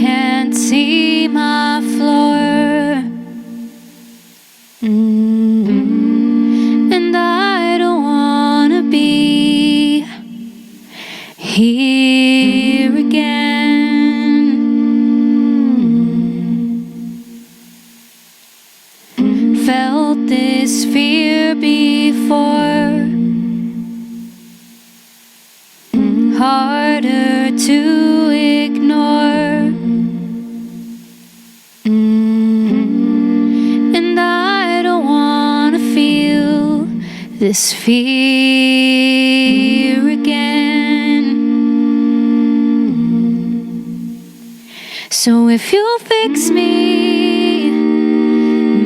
can't see my floor. And I don't wanna be here again. Felt this fear before, harder to ignore. And I don't wanna feel this fear again. So if you'll fix me,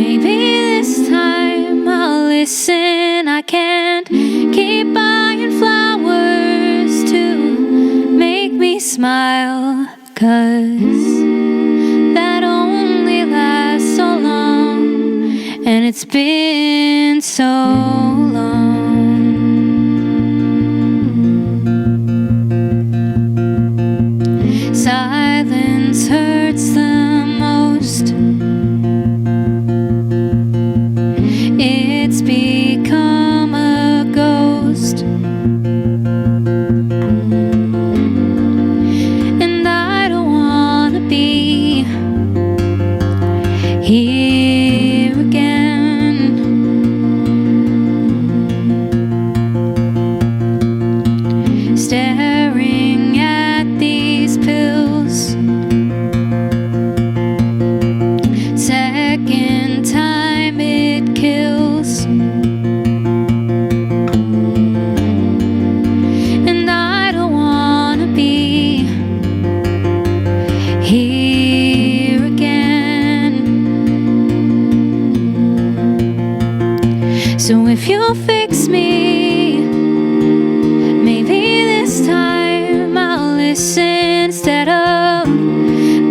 maybe this time I'll listen. I can't keep buying flowers to make me smile, 'cause that only lasts so long, and it's been so long. Silence hurts the most. It's become a ghost. And I don't wanna be here again. Staring at these pills, second time it kills. And I don't wanna be here again. So if you'll fix me, maybe this time I'll listen instead of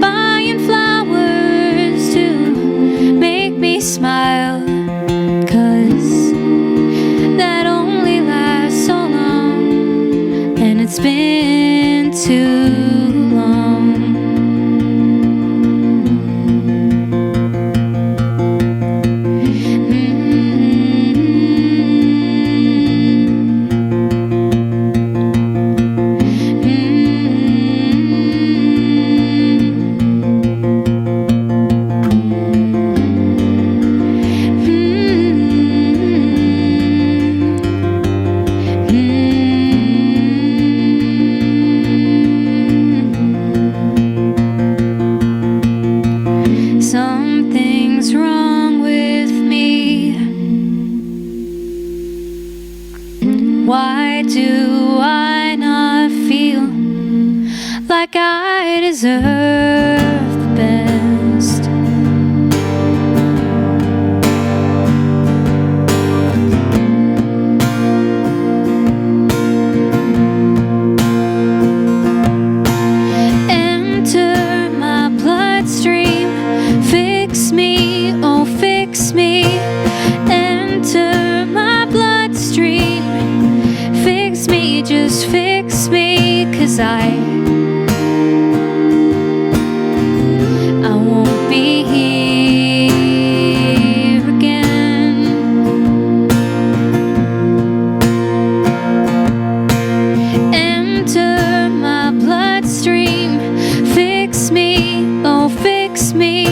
buying flowers to make me smile, 'cause that only lasts so long, and it's been too long. Something's wrong with me. Why do I not feel like I deserve the best? Enter my bloodstream, fix me, oh fix me. Enter my bloodstream, fix me, just fix me, 'cause I won't be here again. Enter my bloodstream, fix me, oh fix me.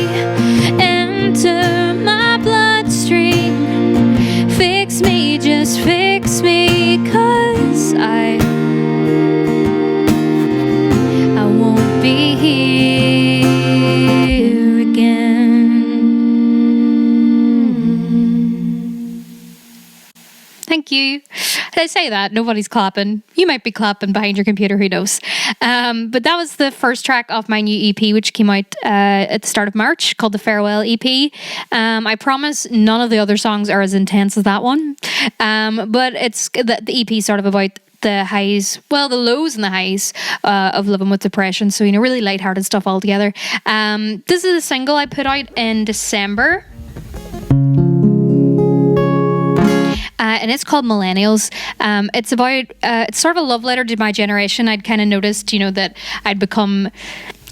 Enter my bloodstream, fix me, just fix me, 'cause I won't be here again. Thank you. I say that, nobody's clapping. You might be clapping behind your computer, who knows. But that was the first track of my new EP, which came out at the start of March, called the Farewell EP. I promise none of the other songs are as intense as that one. But it's the EP is sort of about the highs, well, the lows and the highs of living with depression. So, really lighthearted stuff altogether. This is a single I put out in December. And it's called Millennials. It's about, it's sort of a love letter to my generation. I'd kind of noticed, that I'd become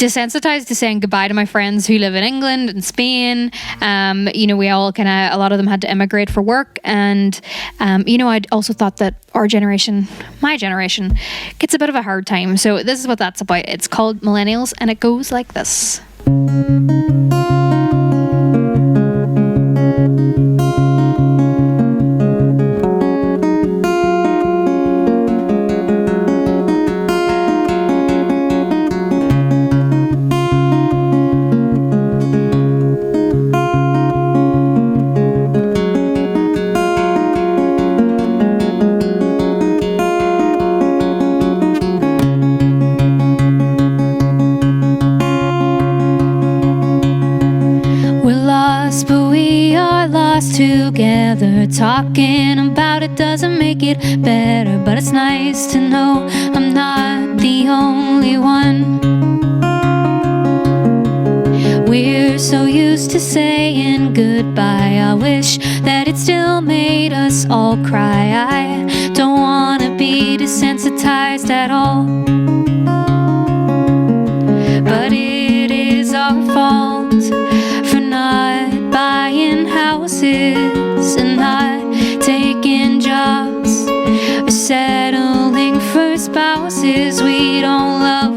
desensitized to saying goodbye to my friends who live in England and Spain. We all a lot of them had to emigrate for work. And, I also thought that our generation, my generation, gets a bit of a hard time. So this is what that's about. It's called Millennials, and it goes like this. Together, talking about it doesn't make it better, but it's nice to know I'm not the only one. We're so used to saying goodbye, I wish that it still made us all cry. I don't want to be desensitized at all, but it is our fault for not buying houses and not taking jobs or settling for spouses we don't love.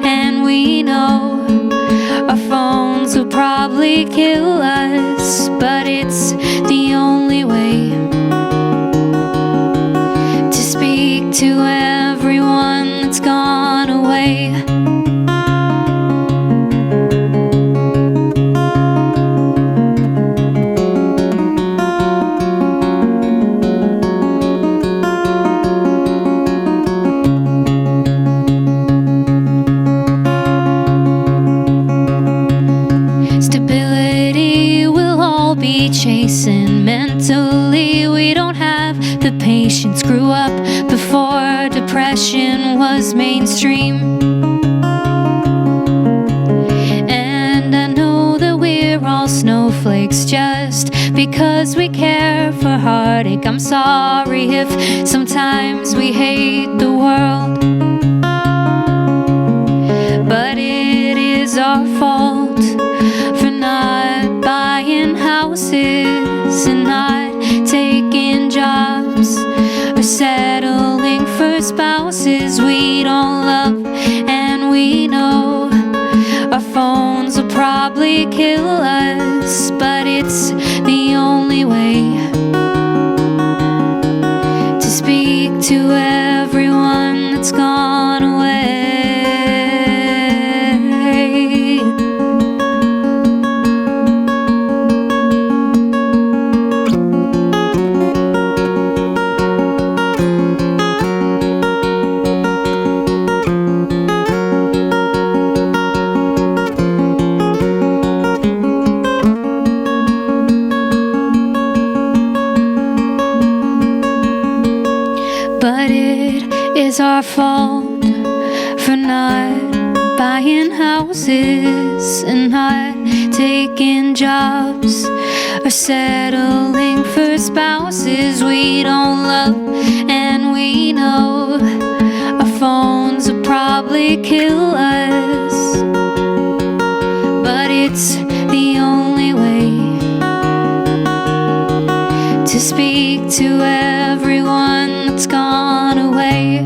And we know our phones will probably kill us, but it's the only way to speak to everyone that's gone away. Chasing mentally, we don't have the patience. Grew up before depression was mainstream, and I know that we're all snowflakes just because we care for heartache. I'm sorry if sometimes we hate the world, but it is our fault for not buying houses and not taking jobs or settling for spouses we don't love. And we know our phones will probably kill us, but it's the only way to speak to everyone that's gone away. But it is our fault for not buying houses and not taking jobs or settling for spouses we don't love. And we know our phones will probably kill us, but it's the only way to speak to everyone that's gone away.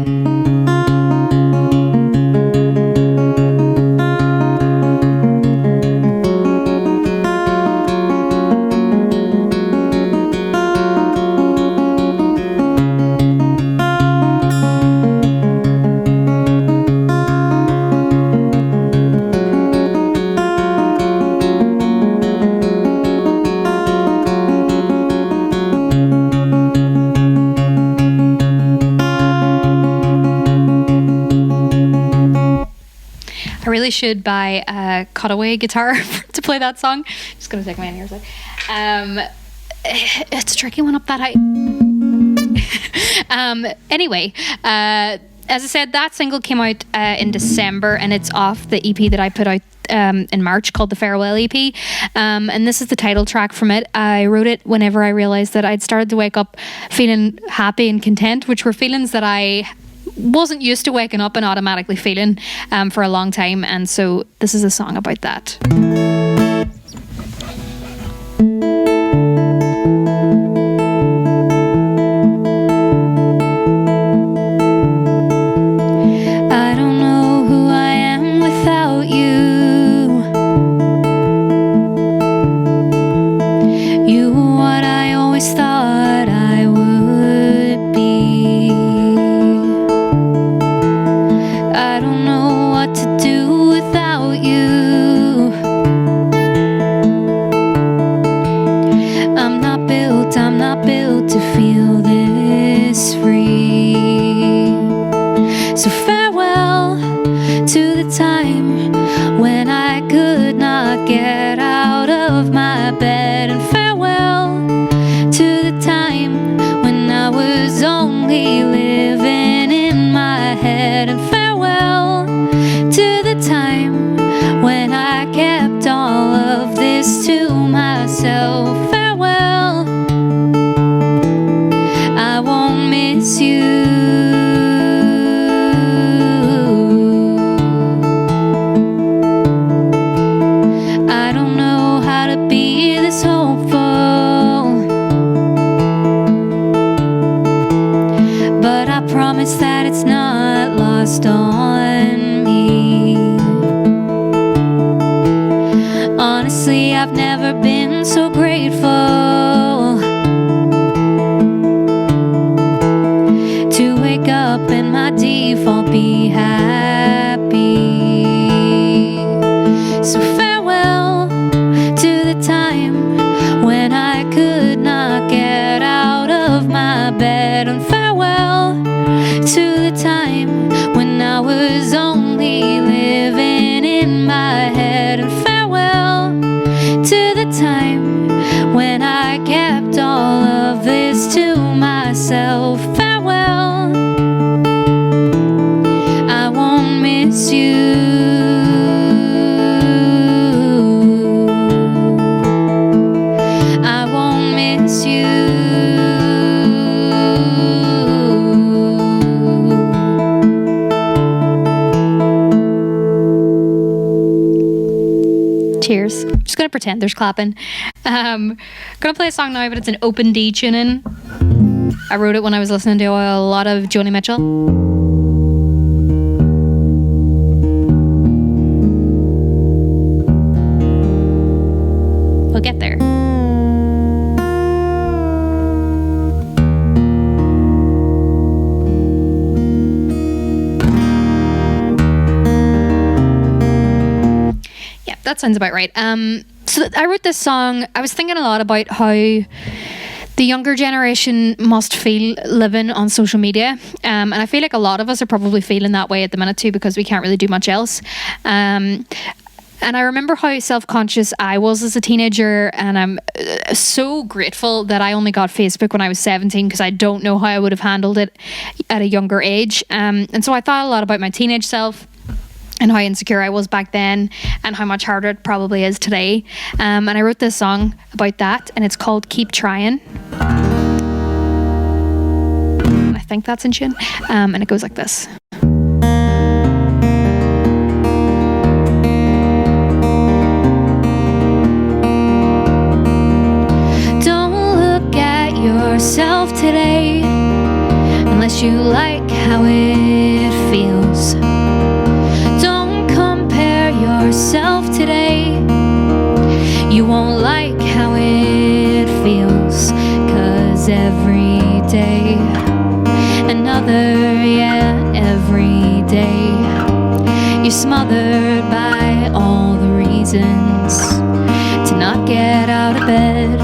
I really should buy a cutaway guitar to play that song. Just gonna take my hand here a sec. It's a tricky one up that height. Anyway, as I said, that single came out in December, and it's off the EP that I put out in March called the Farewell EP. And this is the title track from it. I wrote it whenever I realized that I'd started to wake up feeling happy and content, which were feelings that I wasn't used to waking up and automatically feeling for a long time. And so this is a song about that. I don't know who I am without you. You were what I always thought I would be. I don't know what to do without you. I'm not built to feel this free. So farewell to the time when I could not get out of my bed, and farewell to the time when I was only living in my head, and farewell to the time when I kept all of this to myself. Farewell, I won't miss you. I don't know how to be this hopeful, but I promise that it's not lost on me. Honestly, I've never been so grateful to wake up and my default be happy. So farewell to the time when I could not get out of my bed, and farewell to the time when I was only living in my head, and farewell to the time when I kept all of this to myself. Farewell, I won't miss you. I won't miss you. Cheers. Just gonna pretend there's clapping. Gonna play a song now, but it's an open D tuning. I wrote it when I was listening to a lot of Joni Mitchell. We'll get there. Yeah, that sounds about right. So I wrote this song. I was thinking a lot about how the younger generation must feel living on social media. And I feel like a lot of us are probably feeling that way at the minute too, because we can't really do much else. And I remember how self-conscious I was as a teenager, and I'm so grateful that I only got Facebook when I was 17, because I don't know how I would have handled it at a younger age. And so I thought a lot about my teenage self and how insecure I was back then, and how much harder it probably is today. And I wrote this song about that, and it's called Keep Trying. I think that's in tune. And it goes like this. Don't look at yourself today unless you like how it feels. Yourself today, you won't like how it feels, 'cause every day, every day, you're smothered by all the reasons to not get out of bed.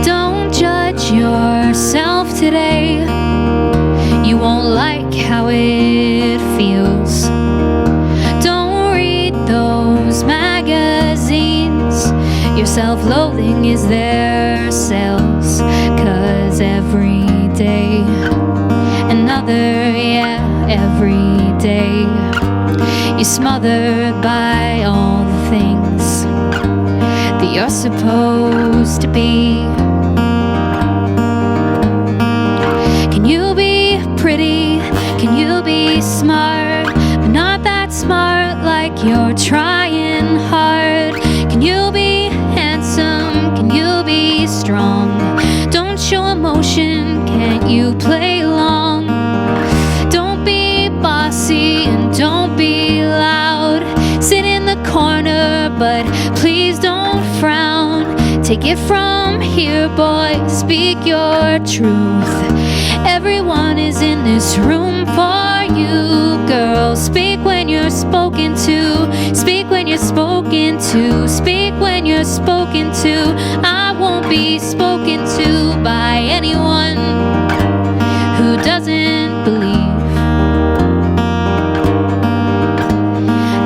Don't judge yourself today, you won't like how it feels. Don't read those magazines, your self-loathing is their sales. 'Cause every day, every day, you're smothered by all the things that you're supposed to be. Can you be pretty? Can you be smart? But not that smart like you're trying hard. Can you be handsome? Can you be strong? Don't show emotion, can't you play along? Don't be bossy and don't be loud. Sit in the corner, but please don't frown. Take it from here, boy, speak your truth. Everyone is in this room for you, girl. Speak when you're spoken to. Speak when you're spoken to. Speak when you're spoken to. I won't be spoken to by anyone who doesn't believe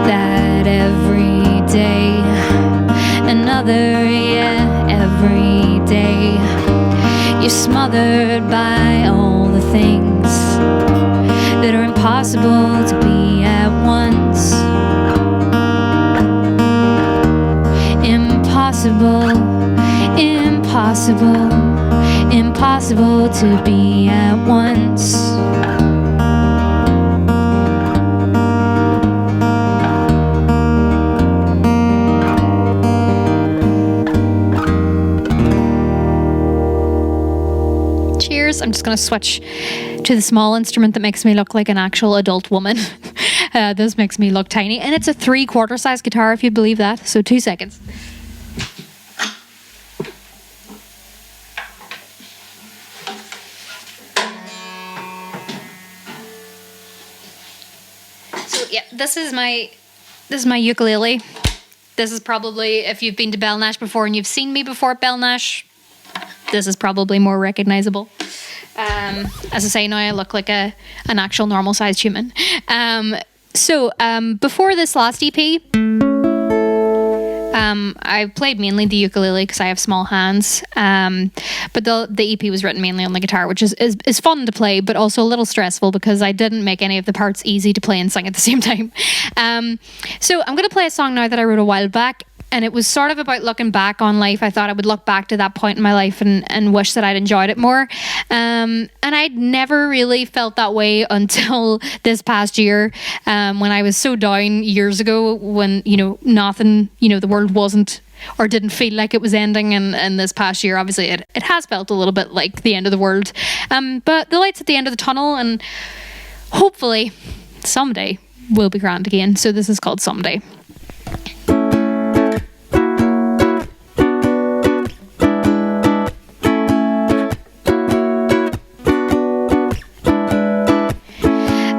that every day, another, yeah, every day, you're smothered by all the things that are impossible to be at once. Impossible, impossible, impossible to be at once. Cheers. I'm just going to switch to the small instrument that makes me look like an actual adult woman. This makes me look tiny, and it's a 3/4 size guitar, if you believe that. So 2 seconds. So yeah, this is my ukulele. This is probably, if you've been to Belnash before and you've seen me before at Belnash, this is probably more recognizable. As I say, now I look like an actual normal sized human. So before this last EP, I played mainly the ukulele because I have small hands. But the EP was written mainly on the guitar, which is fun to play, but also a little stressful because I didn't make any of the parts easy to play and sing at the same time. So I'm going to play a song now that I wrote a while back. And it was sort of about looking back on life. I thought I would look back to that point in my life and wish that I'd enjoyed it more. And I'd never really felt that way until this past year, when I was so down years ago, when, nothing, the world wasn't or didn't feel like it was ending. And this past year, obviously, it has felt a little bit like the end of the world. But the light's at the end of the tunnel, and hopefully someday we'll be grand again. So this is called Someday.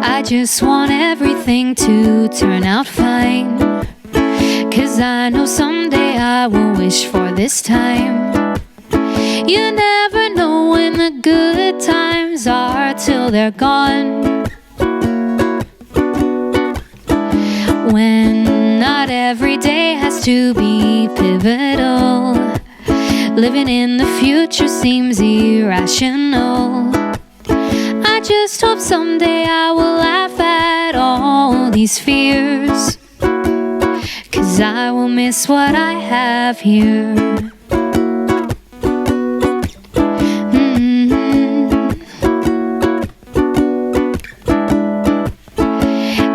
I just want everything to turn out fine, 'cause I know someday I will wish for this time. You never know when the good times are till they're gone. When not every day has to be pivotal. Living in the future seems irrational. I just hope someday I will laugh at all these fears, 'cause I will miss what I have here.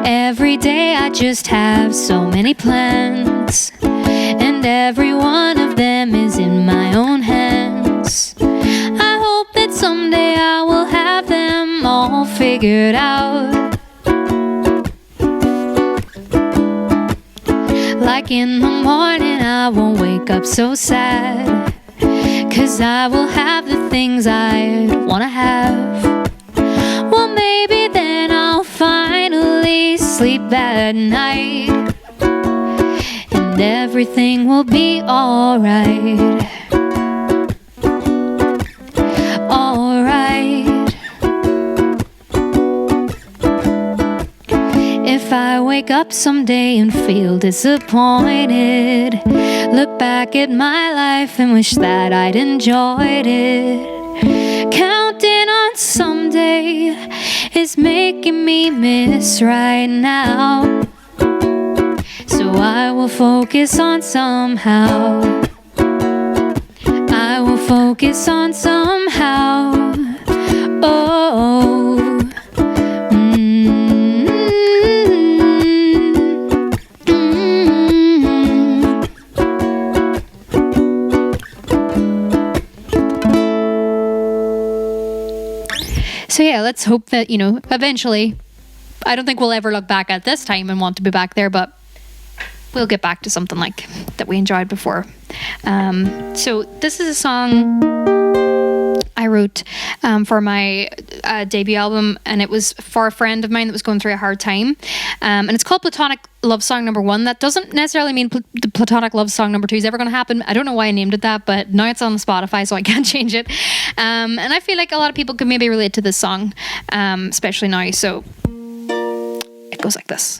Every day I just have so many plans, and every one of them is in my own hands. I hope that someday I will have them all figured out. Like in the morning I won't wake up so sad, 'cause I will have the things I want to have. Well, maybe then I'll finally sleep that night, and everything will be alright. Alright. If I wake up someday and feel disappointed, look back at my life and wish that I'd enjoyed it. Counting on someday is making me miss right now, so I will focus on somehow. I will focus on somehow. Oh, let's hope that, eventually, I don't think we'll ever look back at this time and want to be back there, but we'll get back to something like that we enjoyed before. So this is a song I wrote for my debut album, and it was for a friend of mine that was going through a hard time. And it's called Platonic Love Song Number 1. That doesn't necessarily mean the Platonic Love Song Number 2 is ever going to happen. I don't know why I named it that, but now it's on Spotify, so I can't change it. And I feel like a lot of people could maybe relate to this song, especially now. So it goes like this.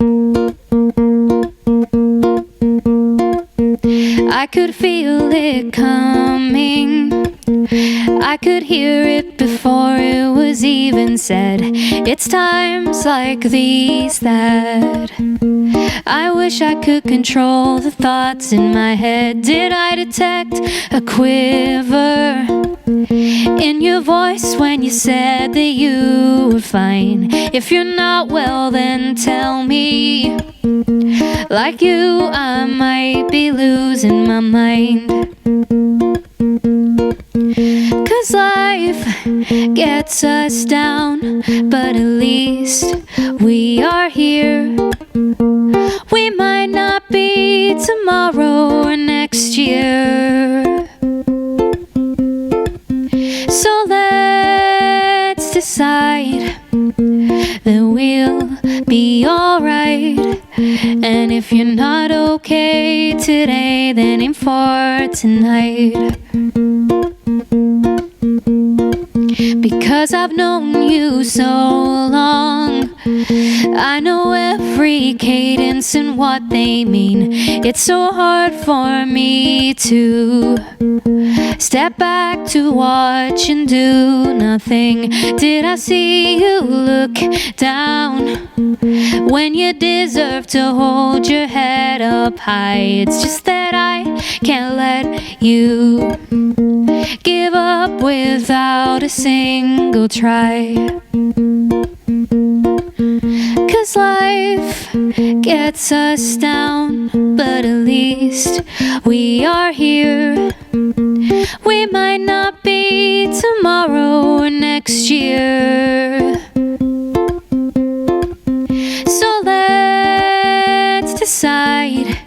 I could feel it coming. I could hear it before it was even said. It's times like these that I wish I could control the thoughts in my head. Did I detect a quiver in your voice when you said that you were fine? If you're not well, then tell me. Like you, I might be losing my mind. 'Cause life gets us down, but at least we are here. We might not be tomorrow or next year. So let's decide that we'll be alright. And if you're not okay today, then aim for tonight. Because I've known you so long, I know every cadence and what they mean. It's so hard for me to step back to watch and do nothing. Did I see you look down when you deserve to hold your head up high? It's just that I can't let you give up without a single try. 'Cause life gets us down, but at least we are here. We might not be tomorrow or next year. So let's decide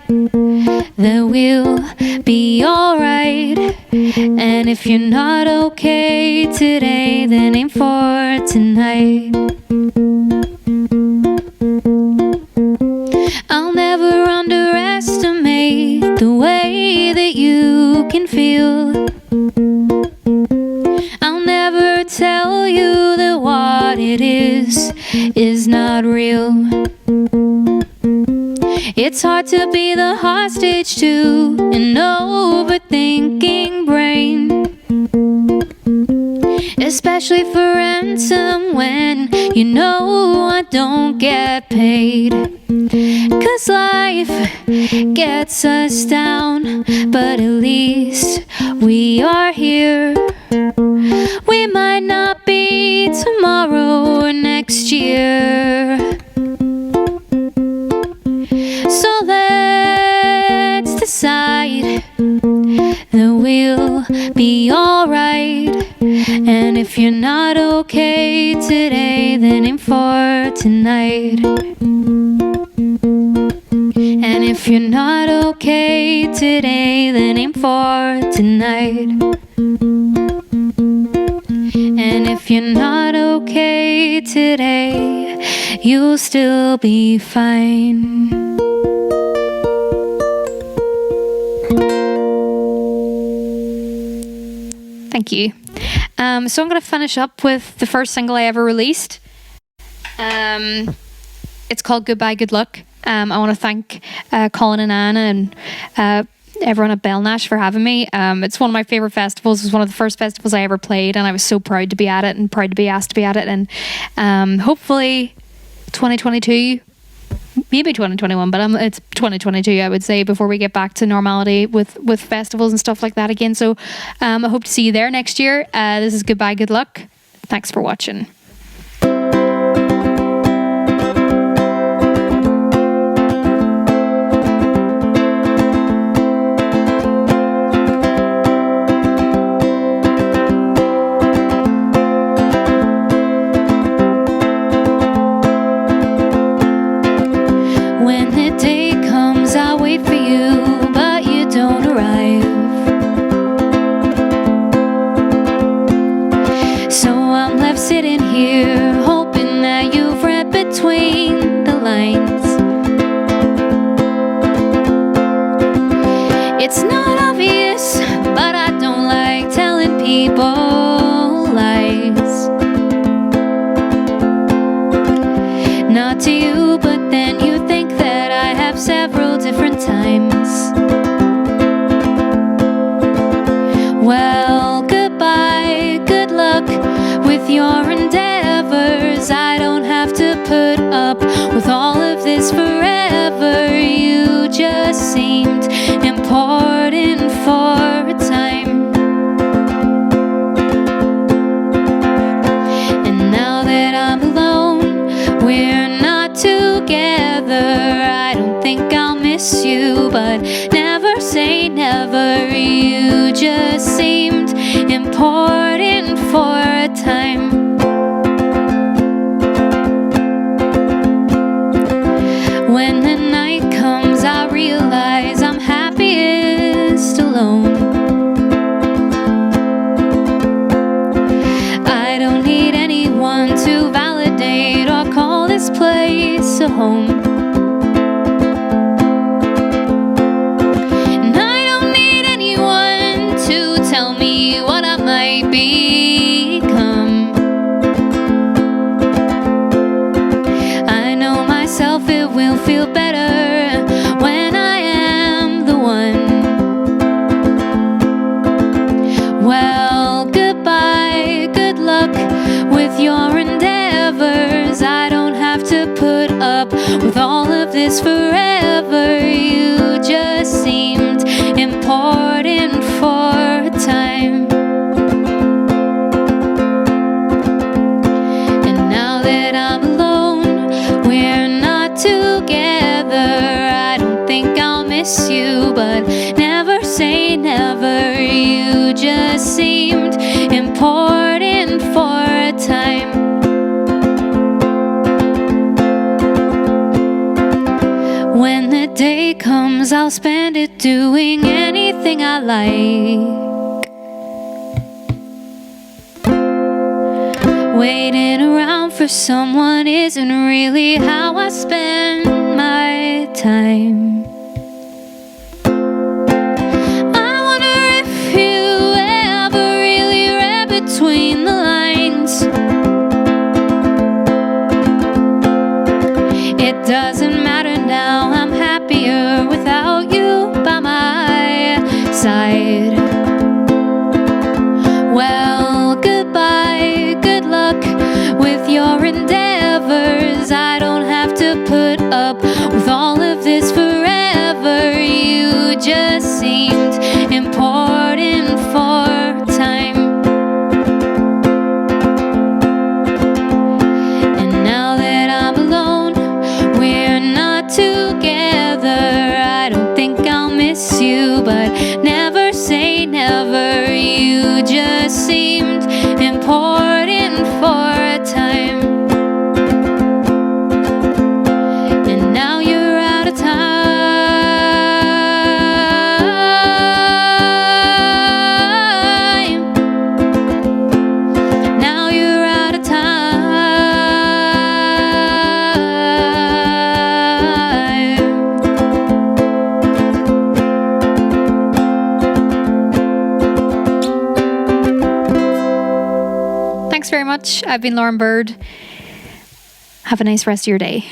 that we'll be alright. And if you're not okay today, then aim for tonight. I'll never underestimate the way that you can feel. I'll never tell you that what it is not real. It's hard to be the hostage to an overthinking brain, especially for ransom when you know I don't get paid. 'Cause life gets us down, but at least we are here. We might not be tomorrow or next year. So let's decide that we'll be alright. And if you're not okay today, then aim for tonight. And if you're not okay today, then aim for tonight. And if you're not okay today, you'll still be fine. Thank you. So I'm going to finish up with the first single I ever released. It's called Goodbye, Good Luck. I want to thank Colin and Anna and everyone at Belnash for having me. It's one of my favourite festivals. It was one of the first festivals I ever played, and I was so proud to be at it and proud to be asked to be at it. And hopefully 2022, maybe 2021, but it's 2022, I would say, before we get back to normality with festivals and stuff like that again. So I hope to see you there next year. This is Goodbye, Good Luck. Thanks for watching. When the day comes, I'll wait for you, but you don't arrive. So I'm left sitting here, hoping that you've read between the lines. It's not obvious, but I don't like telling people lies. Not to you, but then you think that I have several different times. Well, goodbye, good luck with your endeavors. I don't have to put up with all of this forever. You just seemed important for a time. And now that I'm alone, we're not together. I don't think I'll miss you, but never say never. You just seemed important for a time. When the night comes, I realize I'm happiest alone. I don't need anyone to validate or call this place a home. And I don't need anyone to tell me what I might become. I know myself, it will feel better when I am the one. Well, goodbye, good luck with your endeavors. I don't have to put up with all of this forever. You just seemed important for a time. And now that I'm alone, we're not together. I don't think I'll miss you, but never say never. You just seemed important for a time. When the day comes, I'll spend it doing anything I like. Waiting around for someone isn't really how I spend my time. I wonder if you ever really read between the lines. It doesn't matter now, I'm happier without you by my side. Well, goodbye, good luck with your endeavors. I don't have to put up with all of this forever. You just seemed important for a time. And now that I'm alone, we're not together. I don't think I'll miss you, but never say never. You just seemed important for a time. And now you're out of time. Now you're out of time. Thanks very much. I've been Lauren Bird. Have a nice rest of your day.